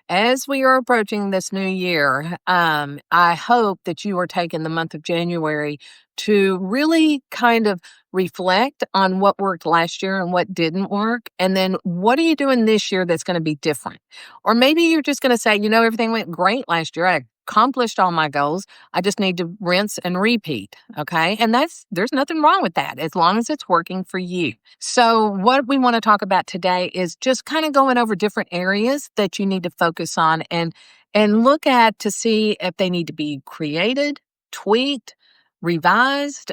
As we are approaching this new year, I hope that you are taking the month of January to really kind of reflect on what worked last year and what didn't work. And then what are you doing this year that's going to be different? Or maybe you're just going to say, everything went great last year. I accomplished all my goals. I just need to rinse and repeat. Okay. And there's nothing wrong with that as long as it's working for you. So, what we want to talk about today is just kind of going over different areas that you need to focus on and look at to see if they need to be created, tweaked, revised,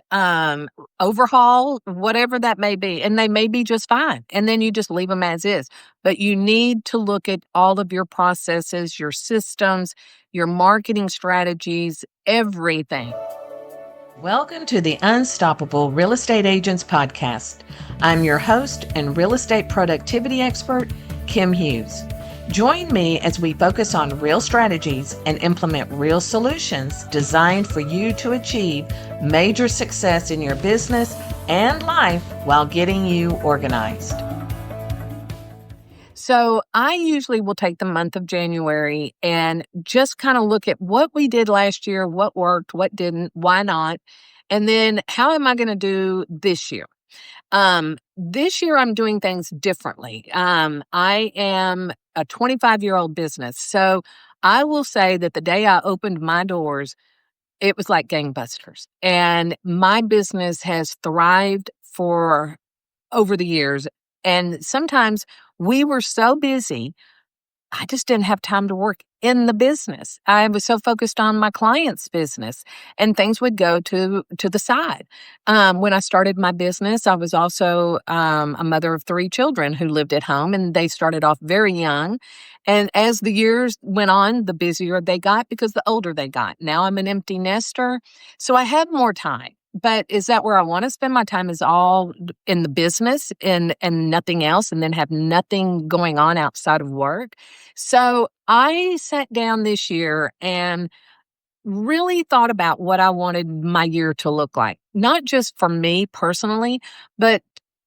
overhaul, whatever that may be. And they may be just fine. And then you just leave them as is. But you need to look at all of your processes, your systems, your marketing strategies, everything. Welcome to the Unstoppable Real Estate Agents Podcast. I'm your host and real estate productivity expert, Kim Hughes. Join me as we focus on real strategies and implement real solutions designed for you to achieve major success in your business and life while getting you organized. So I usually will take the month of January and just kind of look at what we did last year, what worked, what didn't, why not, and then how am I going to do this year? This year I'm doing things differently. I am a 25-year-old business. So I will say that the day I opened my doors, it was like gangbusters. And my business has thrived for over the years. And sometimes we were so busy I just didn't have time to work in the business. I was so focused on my client's business and things would go to the side. When I started my business, I was also a mother of three children who lived at home and they started off very young. And as the years went on, the busier they got because the older they got. Now I'm an empty nester, so I have more time. But is that where I want to spend my time is all in the business and nothing else and then have nothing going on outside of work? So I sat down this year and really thought about what I wanted my year to look like, not just for me personally, but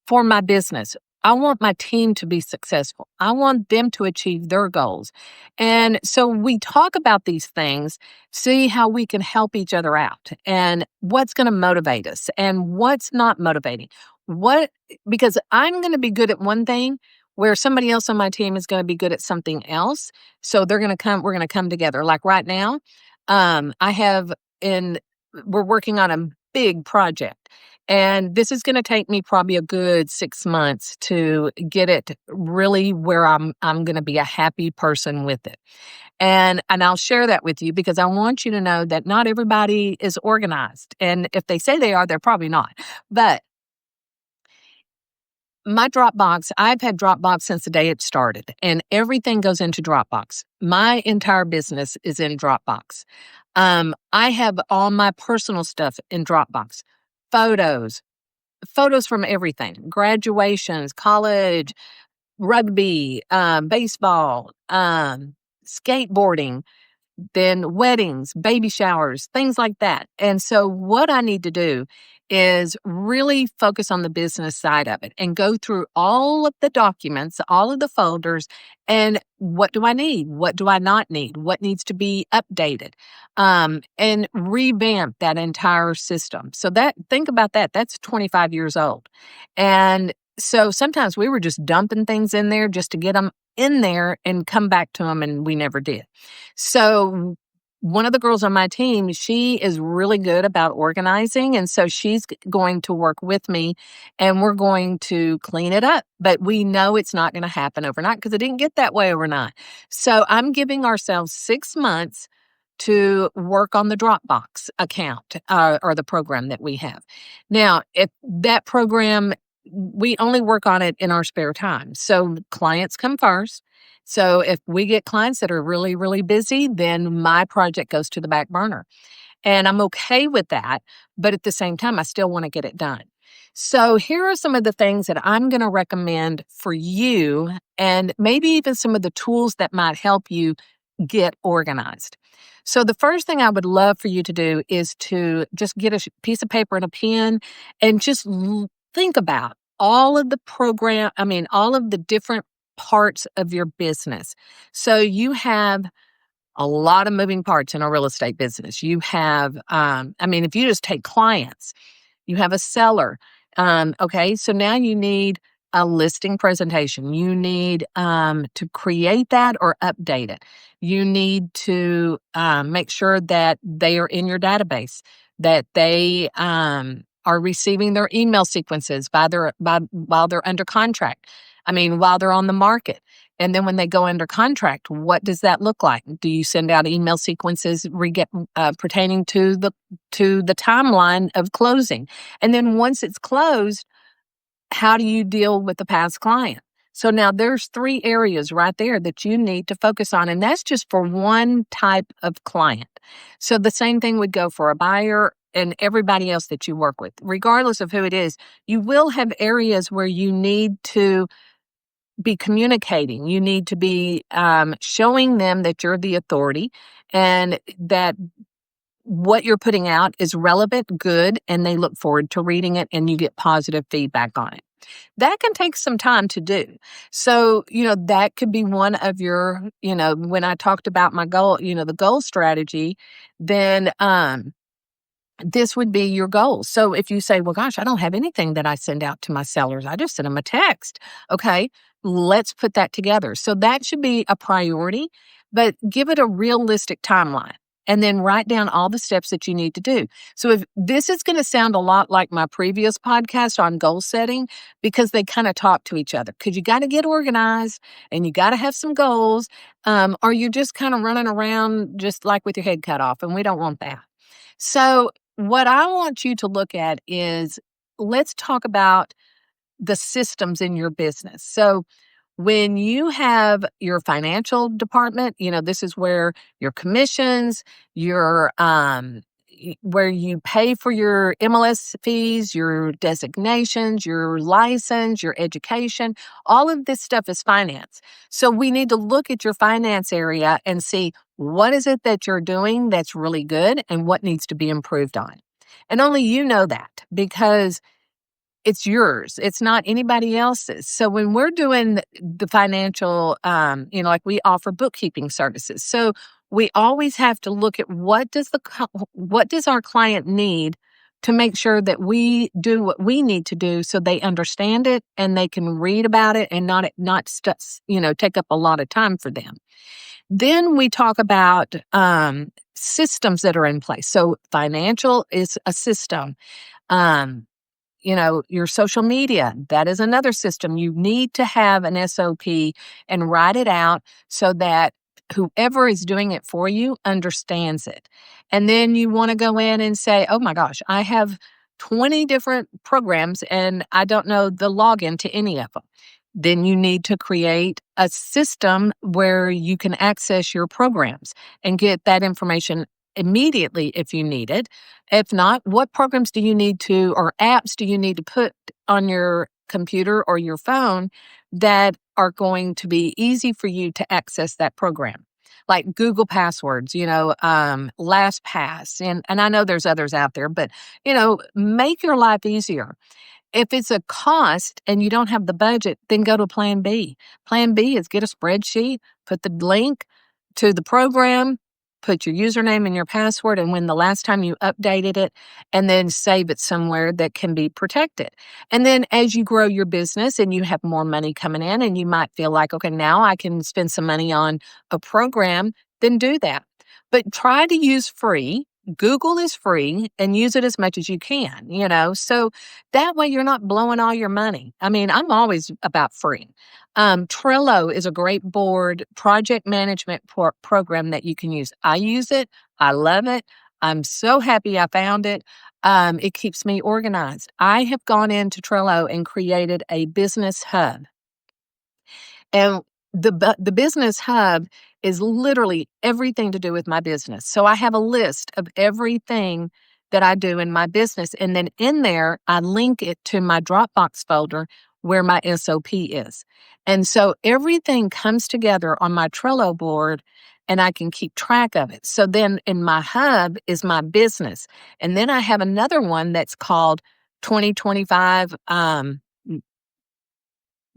for my business. I want my team to be successful. I want them to achieve their goals. And so we talk about these things, see how we can help each other out and what's going to motivate us and what's not motivating. Because I'm going to be good at one thing where somebody else on my team is going to be good at something else. So we're going to come together. Like right now, I have we're working on a big project. And this is going to take me probably a good 6 months to get it really where I'm going to be a happy person with it. And I'll share that with you because I want you to know that not everybody is organized. And if they say they are, they're probably not. But my Dropbox, I've had Dropbox since the day it started, and everything goes into Dropbox. My entire business is in Dropbox. I have all my personal stuff in Dropbox. Photos, photos from everything, graduations, college, rugby, baseball, skateboarding, then weddings, baby showers, things like that. And so what I need to do is really focus on the business side of it and go through all of the documents, all of the folders, and what do I need? What do I not need? What needs to be updated? And revamp that entire system. So think about that. That's 25 years old. And so sometimes we were just dumping things in there just to get them in there and come back to them, and we never did. So one of the girls on my team, she is really good about organizing, and so she's going to work with me, and we're going to clean it up. But we know it's not going to happen overnight because it didn't get that way overnight. So I'm giving ourselves 6 months to work on the Dropbox account or the program that we have. Now, if that program we only work on it in our spare time. So clients come first. So if we get clients that are really, really busy, then my project goes to the back burner. And I'm okay with that. But at the same time, I still want to get it done. So here are some of the things that I'm going to recommend for you and maybe even some of the tools that might help you get organized. So the first thing I would love for you to do is to just get a piece of paper and a pen and just think about all of the different parts of your business. So you have a lot of moving parts in a real estate business. You have, I mean, if you just take clients, you have a seller. Okay, so now you need a listing presentation. You need to create that or update it. You need to make sure that they are in your database, that they are receiving their email sequences while they're under contract. I mean, while they're on the market. And then when they go under contract, what does that look like? Do you send out email sequences pertaining to the timeline of closing? And then once it's closed, how do you deal with the past client? So now there's 3 areas right there that you need to focus on, and that's just for one type of client. So the same thing would go for a buyer and everybody else that you work with. Regardless of who it is, you will have areas where you need to be communicating. You need to be showing them that you're the authority and that what you're putting out is relevant, good, and they look forward to reading it and you get positive feedback on it. That can take some time to do. So, that could be one of your, when I talked about my goal, the goal strategy, then this would be your goal. So if you say, well, gosh, I don't have anything that I send out to my sellers, I just send them a text. Okay, let's put that together. So that should be a priority, but give it a realistic timeline and then write down all the steps that you need to do. So if this is going to sound a lot like my previous podcast on goal setting, because they kind of talk to each other, because you got to get organized and you got to have some goals, or you're just kind of running around just like with your head cut off, and we don't want that. So what I want you to look at is, let's talk about the systems in your business. So when you have your financial department, this is where your commissions, where you pay for your MLS fees, your designations, your license, your education, all of this stuff is finance. So we need to look at your finance area and see what is it that you're doing that's really good and what needs to be improved on. And only you know that, because it's yours. It's not anybody else's. So when we're doing the financial, like we offer bookkeeping services. So we always have to look at what does our client need to make sure that we do what we need to do so they understand it and they can read about it and take up a lot of time for them. Then we talk about systems that are in place. So financial is a system. Your social media, that is another system. You need to have an SOP and write it out so that whoever is doing it for you understands it. And then you want to go in and say, oh my gosh, I have 20 different programs and I don't know the login to any of them. Then you need to create a system where you can access your programs and get that information immediately if you need it. If not, what programs do you need to, or apps do you need to put on your computer or your phone that are going to be easy for you to access that program? Like Google Passwords, LastPass, and I know there's others out there, but, make your life easier. If it's a cost and you don't have the budget, then go to plan B. Plan B is get a spreadsheet, put the link to the program, put your username and your password and when the last time you updated it, and then save it somewhere that can be protected. And then as you grow your business and you have more money coming in and you might feel like, okay, now I can spend some money on a program, then do that. But try to use free. Google is free and use it as much as you can, so that way you're not blowing all your money. I mean, I'm always about free. Trello is a great board project management program that you can use. I use it. I love it. I'm so happy I found it. It keeps me organized. I have gone into Trello and created a business hub. And the business hub is literally everything to do with my business. So I have a list of everything that I do in my business. And then in there, I link it to my Dropbox folder where my SOP is. And so everything comes together on my Trello board and I can keep track of it. So then in my hub is my business. And then I have another one that's called 2025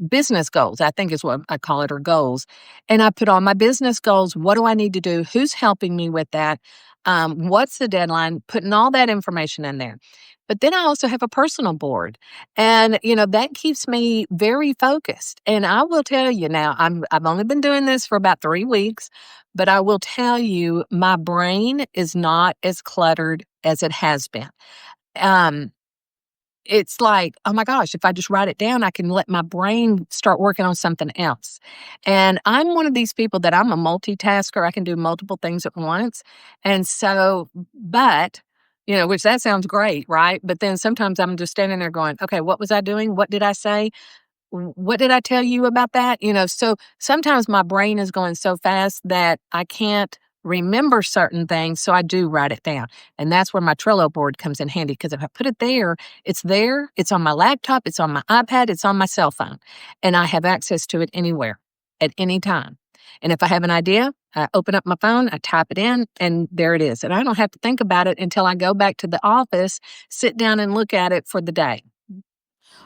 business goals, I think is what I call it, or goals. And I put on my business goals. What do I need to do? Who's helping me with that? What's the deadline? Putting all that information in there. But then I also have a personal board. And, that keeps me very focused. And I will tell you now, I've only been doing this for about 3 weeks, but I will tell you my brain is not as cluttered as it has been. Um, it's like, oh my gosh, if I just write it down, I can let my brain start working on something else. And I'm one of these people that I'm a multitasker. I can do multiple things at once. And so, but, which that sounds great, right? But then sometimes I'm just standing there going, okay, what was I doing? What did I say? What did I tell you about that? So sometimes my brain is going so fast that I can't remember certain things. So I do write it down. And that's where my Trello board comes in handy, because if I put it there, it's on my laptop, it's on my iPad, it's on my cell phone, and I have access to it anywhere at any time. And if I have an idea, I open up my phone, I type it in, and there it is. And I don't have to think about it until I go back to the office, sit down and look at it for the day.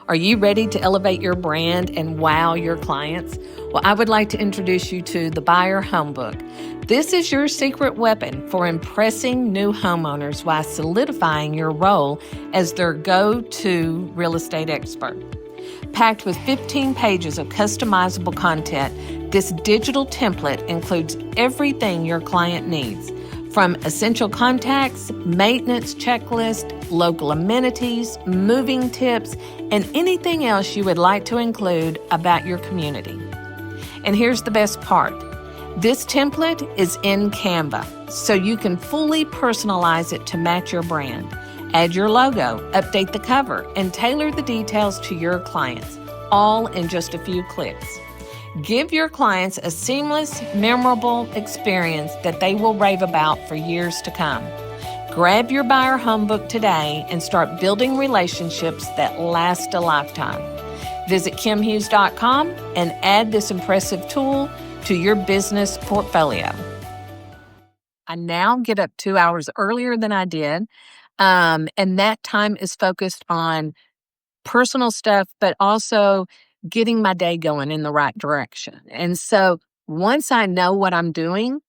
Are you ready to elevate your brand and wow your clients? Well, I would like to introduce you to the Buyer Homebook. This is your secret weapon for impressing new homeowners while solidifying your role as their go-to real estate expert. Packed with 15 pages of customizable content, this digital template includes everything your client needs, from essential contacts, maintenance checklist, local amenities, moving tips, and anything else you would like to include about your community. And here's the best part. This template is in Canva, so you can fully personalize it to match your brand. Add your logo, update the cover, and tailor the details to your clients, all in just a few clicks. Give your clients a seamless, memorable experience that they will rave about for years to come. Grab your Buyer Homebook today and start building relationships that last a lifetime. Visit kimhughes.com and add this impressive tool to your business portfolio. I now get up 2 hours earlier than I did, and that time is focused on personal stuff, but also getting my day going in the right direction. And so once I know what I'm doing,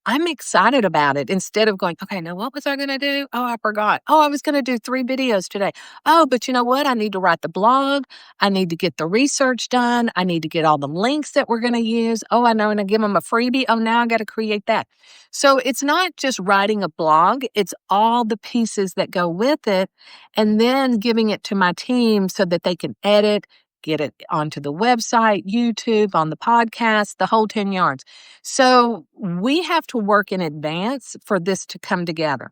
I'm excited about it, instead of going, okay, now what was I going to do? Oh, I forgot. Oh, I was going to do 3 videos today. Oh, but you know what? I need to write the blog. I need to get the research done. I need to get all the links that we're going to use. Oh, I know, and I give them a freebie. Oh, now I got to create that. So it's not just writing a blog. It's all the pieces that go with it, and then giving it to my team so that they can edit, get it onto the website, YouTube, on the podcast, the whole 10 yards. So we have to work in advance for this to come together.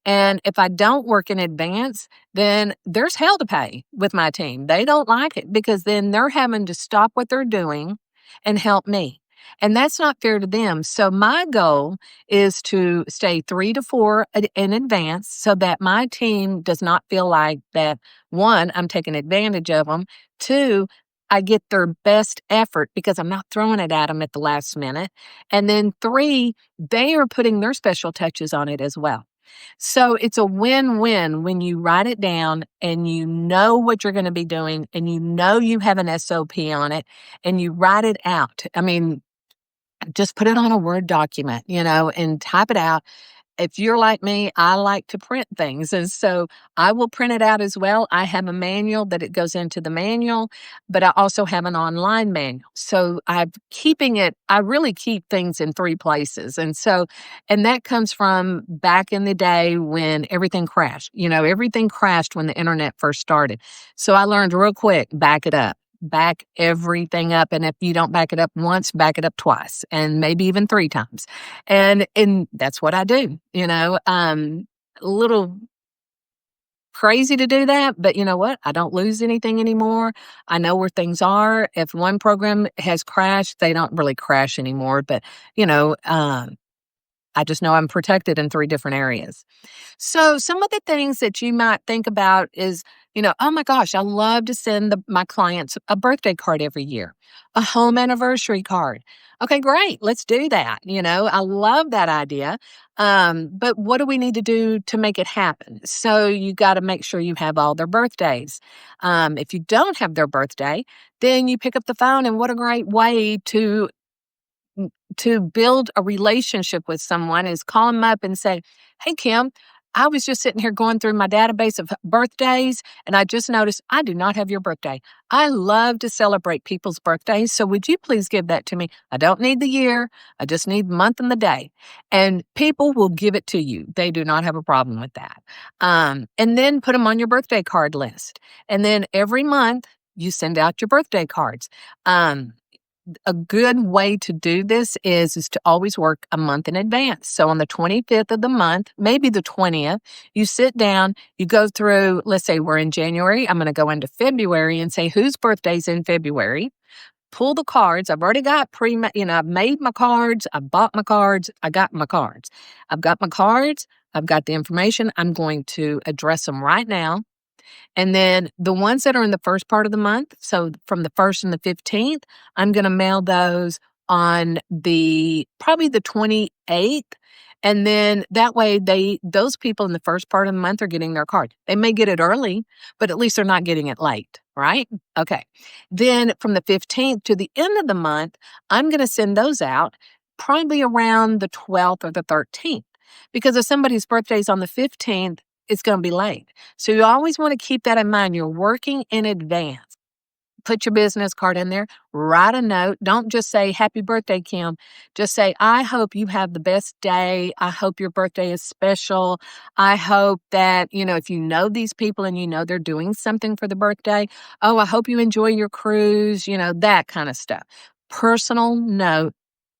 And if I don't work in advance, then there's hell to pay with my team. They don't like it, because then they're having to stop what they're doing and help me. And that's not fair to them. So my goal is to stay 3 to 4 in advance, so that my team does not feel like that, one, I'm taking advantage of them. Two, I get their best effort because I'm not throwing it at them at the last minute. And then three, they are putting their special touches on it as well. So it's a win-win when you write it down and you know what you're going to be doing, and you know you have an SOP on it, and you write it out. I mean, just put it on a Word document, and type it out. If you're like me, I like to print things. And so I will print it out as well. I have a manual that it goes into the manual, but I also have an online manual. So I really keep things in 3 places. And that comes from back in the day when everything crashed. Everything crashed when the internet first started. So I learned real quick, back it up. Back everything up. And if you don't back it up once, back it up twice, and maybe even 3 times. And that's what I do, a little crazy to do that, but you know what? I don't lose anything anymore. I know where things are. If one program has crashed, they don't really crash anymore, but I just know I'm protected in 3 different areas. So some of the things that you might think about is, Oh my gosh, I love to send my clients a birthday card every year, a home anniversary card. Okay, great. Let's do that. I love that idea. But what do we need to do to make it happen? So you got to make sure you have all their birthdays. If you don't have their birthday, then you pick up the phone, and what a great way to build a relationship with someone is call them up and say, "Hey, Kim, I was just sitting here going through my database of birthdays, and I just noticed I do not have your birthday. I love to celebrate people's birthdays, so would you please give that to me? I don't need the year, I just need the month and the day." And people will give it to you. They do not have a problem with that. And then put them on your birthday card list. And then every month, you send out your birthday cards. Um, a good way to do this is to always work a month in advance. So on the 25th of the month, maybe the 20th, you sit down, you go through, let's say we're in January, I'm going to go into February and say whose birthday's in February. Pull the cards. I've already got I've made my cards, I've bought my cards, I got my cards. I've got my cards, I've got the information. I'm going to address them right now. And then the ones that are in the first part of the month, so from the 1st and the 15th, I'm gonna mail those on probably the 28th. And then that way those people in the first part of the month are getting their card. They may get it early, but at least they're not getting it late, right? Okay. Then from the 15th to the end of the month, I'm gonna send those out probably around the 12th or the 13th. Because if somebody's birthday is on the 15th, it's gonna be late. So you always want to keep that in mind. You're working in advance. Put your business card in there, write a note. Don't just say, "Happy birthday, Kim." Just say, "I hope you have the best day. I hope your birthday is special. I hope that, if you know these people and you know they're doing something for the birthday, oh, I hope you enjoy your cruise," that kind of stuff. Personal note,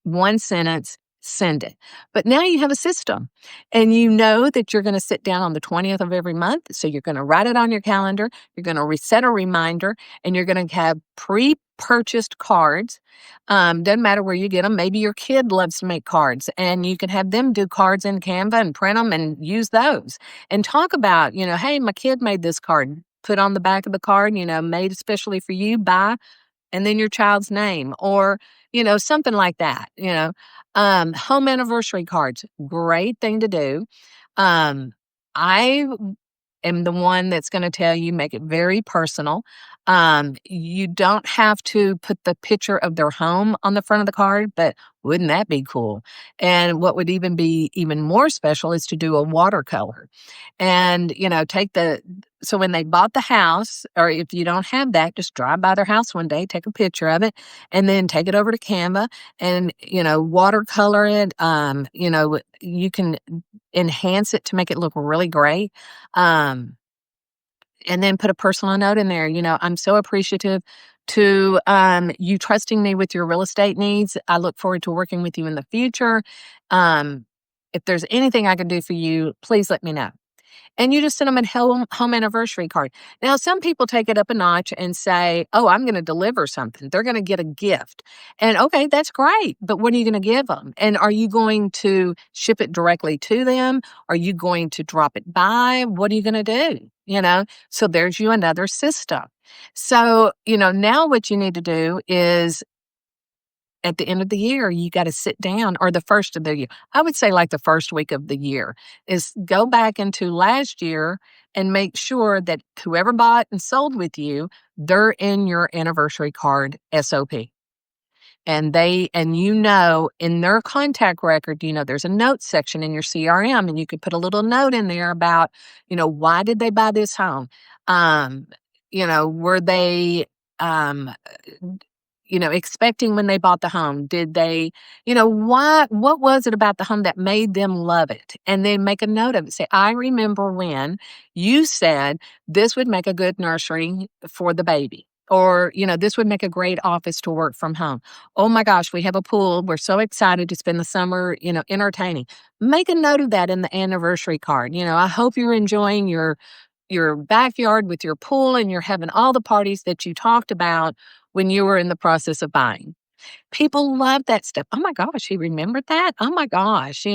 one sentence, send it. But now you have a system and you know that you're going to sit down on the 20th of every month. So you're going to write it on your calendar. You're going to reset a reminder and you're going to have pre purchased cards. Doesn't matter where you get them. Maybe your kid loves to make cards and you can have them do cards in Canva and print them and use those and talk about, hey, my kid made this card. Put on the back of the card, made especially for you by and then your child's name or, something like that, home anniversary cards, great thing to do. I am the one that's going to tell you, make it very personal. You don't have to put the picture of their home on the front of the card, but wouldn't that be cool? And what would even be even more special is to do a watercolor and, so when they bought the house, or if you don't have that, just drive by their house one day, take a picture of it, and then take it over to Canva and, watercolor it. You can enhance it to make it look really great. And then put a personal note in there. I'm so appreciative to you trusting me with your real estate needs. I look forward to working with you in the future. Um, if there's anything I can do for you, please let me know. And you just send them a home anniversary card. Now, some people take it up a notch and say, "Oh, I'm going to deliver something. They're going to get a gift." And okay, that's great. But what are you going to give them? And are you going to ship it directly to them? Are you going to drop it by? What are you going to do? So there's you another system. So, now what you need to do is at the end of the year, you got to sit down, or the first of the year. I would say like the first week of the year is go back into last year and make sure that whoever bought and sold with you, they're in your anniversary card SOP. And in their contact record, there's a notes section in your CRM and you could put a little note in there about, why did they buy this home? Were they, um, expecting when they bought the home? Did they, what was it about the home that made them love it? And then make a note of it. Say, "I remember when you said this would make a good nursery for the baby." Or, this would make a great office to work from home. Oh my gosh, we have a pool. We're so excited to spend the summer, entertaining. Make a note of that in the anniversary card. I hope you're enjoying your backyard with your pool and you're having all the parties that you talked about when you were in the process of buying. People love that stuff. "Oh my gosh, he remembered that? Oh my gosh,"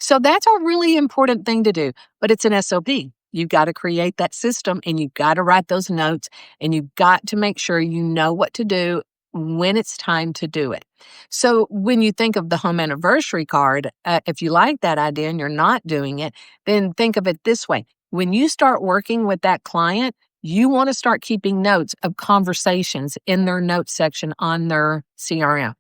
So that's a really important thing to do, but it's an SOP. You've got to create that system and you've got to write those notes and you've got to make sure you know what to do when it's time to do it. So when you think of the home anniversary card, if you like that idea and you're not doing it, then think of it this way. When you start working with that client, you want to start keeping notes of conversations in their notes section on their CRM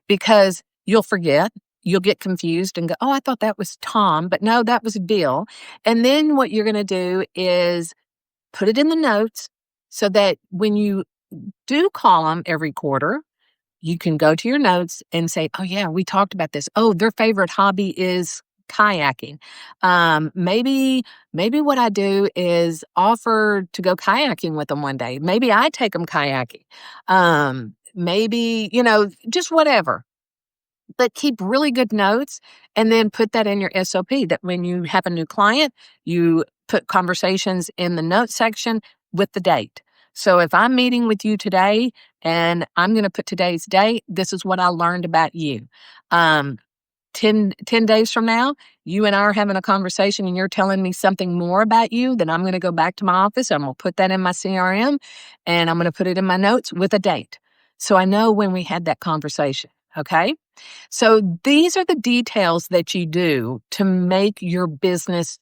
because you'll forget. You'll get confused and go, oh, I thought that was Tom, but no, that was Bill. And then what you're going to do is put it in the notes so that when you do call them every quarter, you can go to your notes and say, oh, yeah, we talked about this. Oh, their favorite hobby is kayaking. Maybe what I do is offer to go kayaking with them one day. Maybe I take them kayaking. Maybe, just whatever. But keep really good notes and then put that in your SOP that when you have a new client, you put conversations in the notes section with the date. So if I'm meeting with you today and I'm going to put today's date, this is what I learned about you. 10 days from now, you and I are having a conversation and you're telling me something more about you, then I'm going to go back to my office. I'm going to put that in my CRM and I'm going to put it in my notes with a date. So I know when we had that conversation. Okay. So these are the details that you do to make your business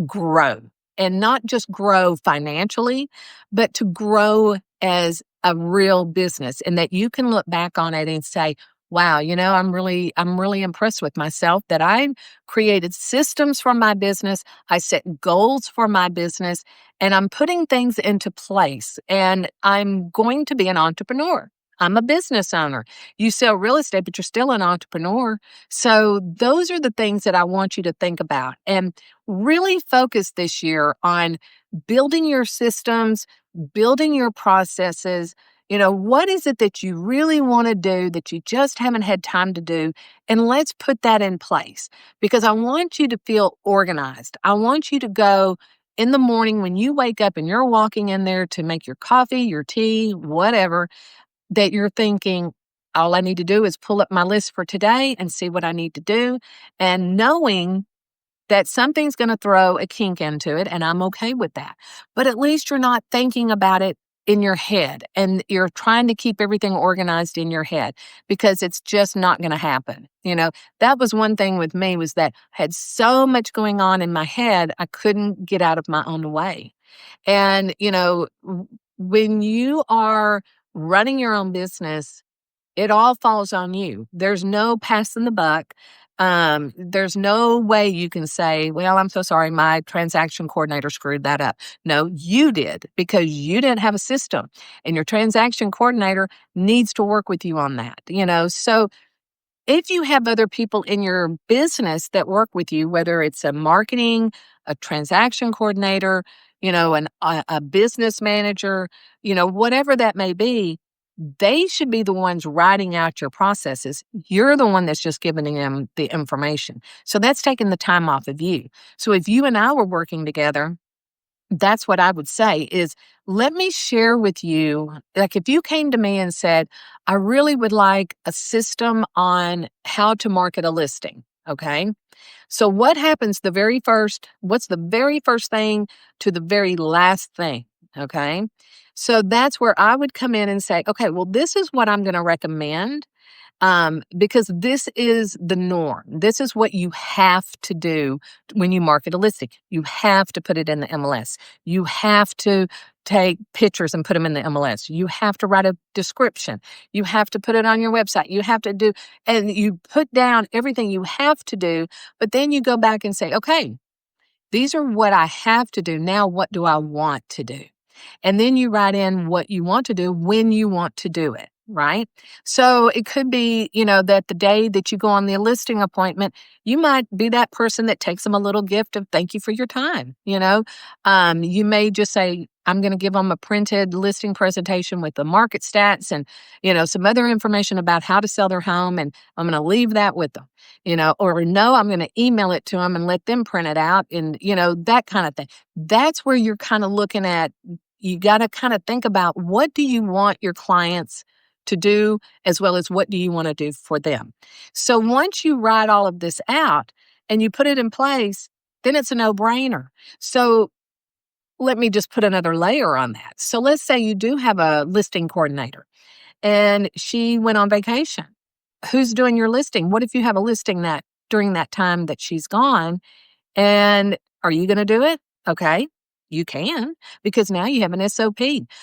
grow and not just grow financially, but to grow as a real business and that you can look back on it and say, wow, I'm really impressed with myself that I created systems for my business. I set goals for my business and I'm putting things into place and I'm going to be an entrepreneur. I'm a business owner. You sell real estate, but you're still an entrepreneur. So those are the things that I want you to think about and really focus this year on building your systems, building your processes. What is it that you really want to do that you just haven't had time to do? And let's put that in place because I want you to feel organized. I want you to go in the morning when you wake up and you're walking in there to make your coffee, your tea, whatever, that you're thinking, all I need to do is pull up my list for today and see what I need to do. And knowing that something's going to throw a kink into it, and I'm okay with that. But at least you're not thinking about it in your head and you're trying to keep everything organized in your head because it's just not going to happen. That was one thing with me was that I had so much going on in my head, I couldn't get out of my own way. And, when you are running your own business, it all falls on you. There's no passing the buck. There's no way you can say, well, I'm so sorry, my transaction coordinator screwed that up. No, you did because you didn't have a system and your transaction coordinator needs to work with you on that, So if you have other people in your business that work with you, whether it's a marketing, a transaction coordinator, a business manager, whatever that may be, they should be the ones writing out your processes. You're the one that's just giving them the information. So that's taking the time off of you. So if you and I were working together, that's what I would say is let me share with you, like if you came to me and said, I really would like a system on how to market a listing. Okay. So what happens what's the very first thing to the very last thing? Okay. So that's where I would come in and say, okay, well, this is what I'm going to recommend. Because this is the norm. This is what you have to do when you market a listing. You have to put it in the MLS. You have to take pictures and put them in the MLS. You have to write a description. You have to put it on your website. You have to do, and you put down everything you have to do, but then you go back and say, okay, these are what I have to do. Now, what do I want to do? And then you write in what you want to do when you want to do it, right? So it could be, that the day that you go on the listing appointment, you might be that person that takes them a little gift of thank you for your time. You may just say, I'm going to give them a printed listing presentation with the market stats and, some other information about how to sell their home. And I'm going to leave that with them, or no, I'm going to email it to them and let them print it out and, that kind of thing. That's where you're kind of looking at, you got to kind of think about what do you want your clients to do as well as what do you want to do for them. So once you write all of this out and you put it in place, then it's a no-brainer. So let me just put another layer on that. So let's say you do have a listing coordinator and she went on vacation. Who's doing your listing? What if you have a listing that during that time that she's gone? And are you going to do it? Okay, you can, because now you have an SOP.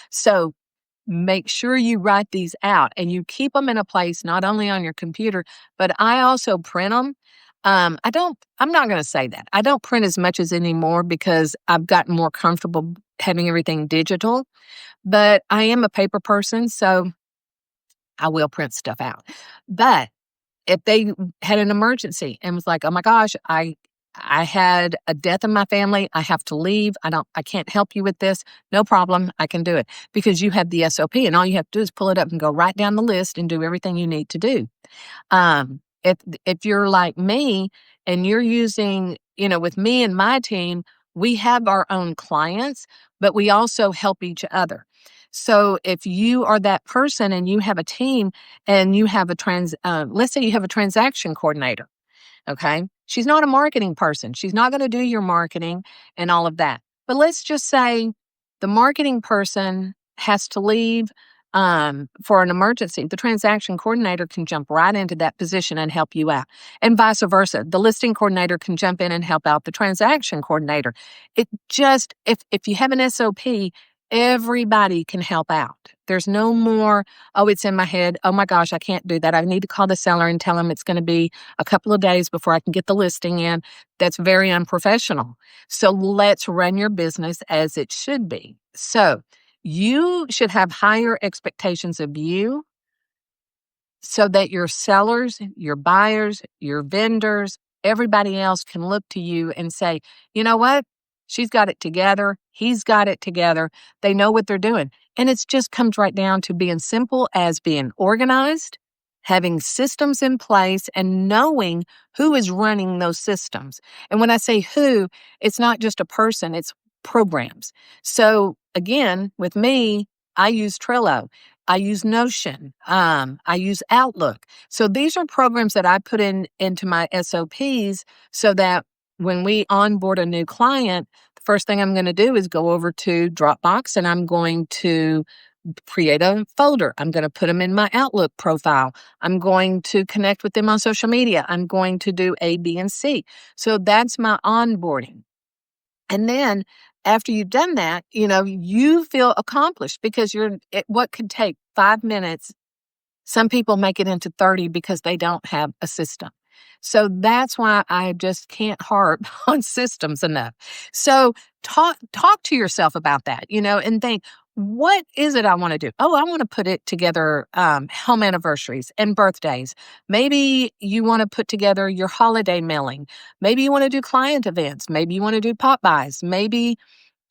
So make sure you write these out and you keep them in a place, not only on your computer, but I also print them. I'm not going to say that. I don't print as much as anymore because I've gotten more comfortable having everything digital, but I am a paper person. So I will print stuff out. But if they had an emergency and was like, "Oh my gosh, I had a death in my family. I have to leave. I can't help you with this." No problem. I can do it because you have the SOP and all you have to do is pull it up and go right down the list and do everything you need to do. If you're like me and you're using, with me and my team, we have our own clients, but we also help each other. So if you are that person and you have a team and you have let's say you have a transaction coordinator. Okay. She's not a marketing person. She's not going to do your marketing and all of that. But let's just say the marketing person has to leave for an emergency. The transaction coordinator can jump right into that position and help you out, and vice versa. The listing coordinator can jump in and help out the transaction coordinator. If you have an SOP, everybody can help out. There's no more, oh, it's in my head. Oh my gosh, I can't do that. I need to call the seller and tell him it's going to be a couple of days before I can get the listing in. That's very unprofessional. So let's run your business as it should be. So you should have higher expectations of you so that your sellers, your buyers, your vendors, everybody else can look to you and say, you know what? She's got it together. He's got it together. They know what they're doing. And it just comes right down to being simple as being organized, having systems in place, and knowing who is running those systems. And when I say who, it's not just a person, it's programs. So again, with me, I use Trello. I use Notion. I use Outlook. So these are programs that I put into my SOPs so that when we onboard a new client, the first thing I'm going to do is go over to Dropbox and I'm going to create a folder. I'm going to put them in my Outlook profile. I'm going to connect with them on social media. I'm going to do A, B, and C. So that's my onboarding. And then after you've done that, you feel accomplished because what could take 5 minutes, some people make it into 30 because they don't have a system. So that's why I just can't harp on systems enough. So talk to yourself about that, and think, what is it I want to do? Oh, I want to put it together, home anniversaries and birthdays. Maybe you want to put together your holiday mailing. Maybe you want to do client events. Maybe you want to do pop buys. Maybe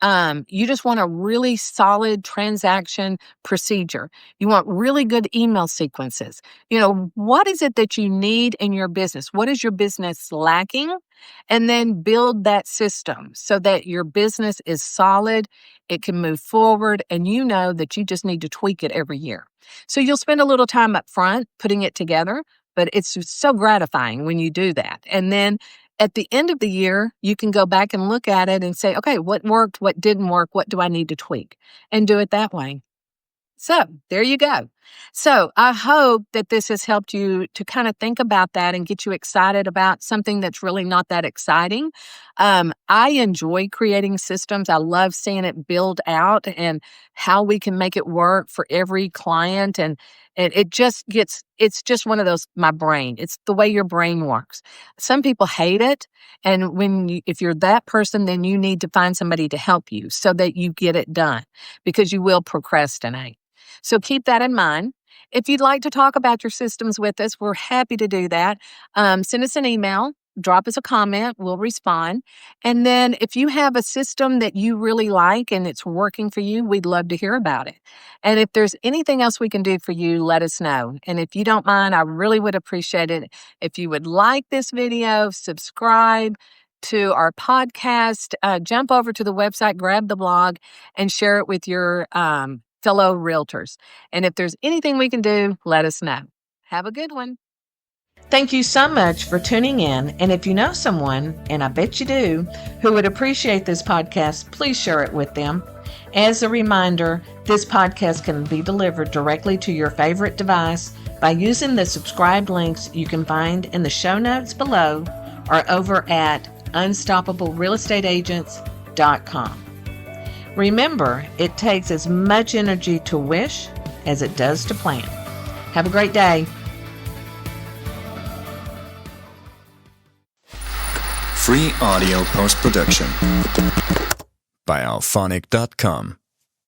you just want a really solid transaction procedure. You want really good email sequences. What is it that you need in your business? What is your business lacking? And then build that system so that your business is solid, it can move forward, and you know that you just need to tweak it every year. So you'll spend a little time up front putting it together, but it's so gratifying when you do that. And then at the end of the year, you can go back and look at it and say, okay, what worked, what didn't work, what do I need to tweak? And do it that way. So there you go. So I hope that this has helped you to kind of think about that and get you excited about something that's really not that exciting. I enjoy creating systems. I love seeing it build out and how we can make it work for every client. And it's just one of those, my brain. It's the way your brain works. Some people hate it. And if you're that person, then you need to find somebody to help you so that you get it done because you will procrastinate. So keep that in mind. If you'd like to talk about your systems with us, we're happy to do that. Send us an email, drop us a comment, we'll respond. And then if you have a system that you really like and it's working for you, we'd love to hear about it. And if there's anything else we can do for you, let us know. And if you don't mind, I really would appreciate it if you would like this video, subscribe to our podcast, jump over to the website, grab the blog, and share it with your fellow realtors. And if there's anything we can do, let us know. Have a good one. Thank you so much for tuning in. And if you know someone, and I bet you do, who would appreciate this podcast, please share it with them. As a reminder, this podcast can be delivered directly to your favorite device by using the subscribe links you can find in the show notes below or over at unstoppablerealestateagents.com. Remember, it takes as much energy to wish as it does to plan. Have a great day. Free audio post-production by alphonic.com.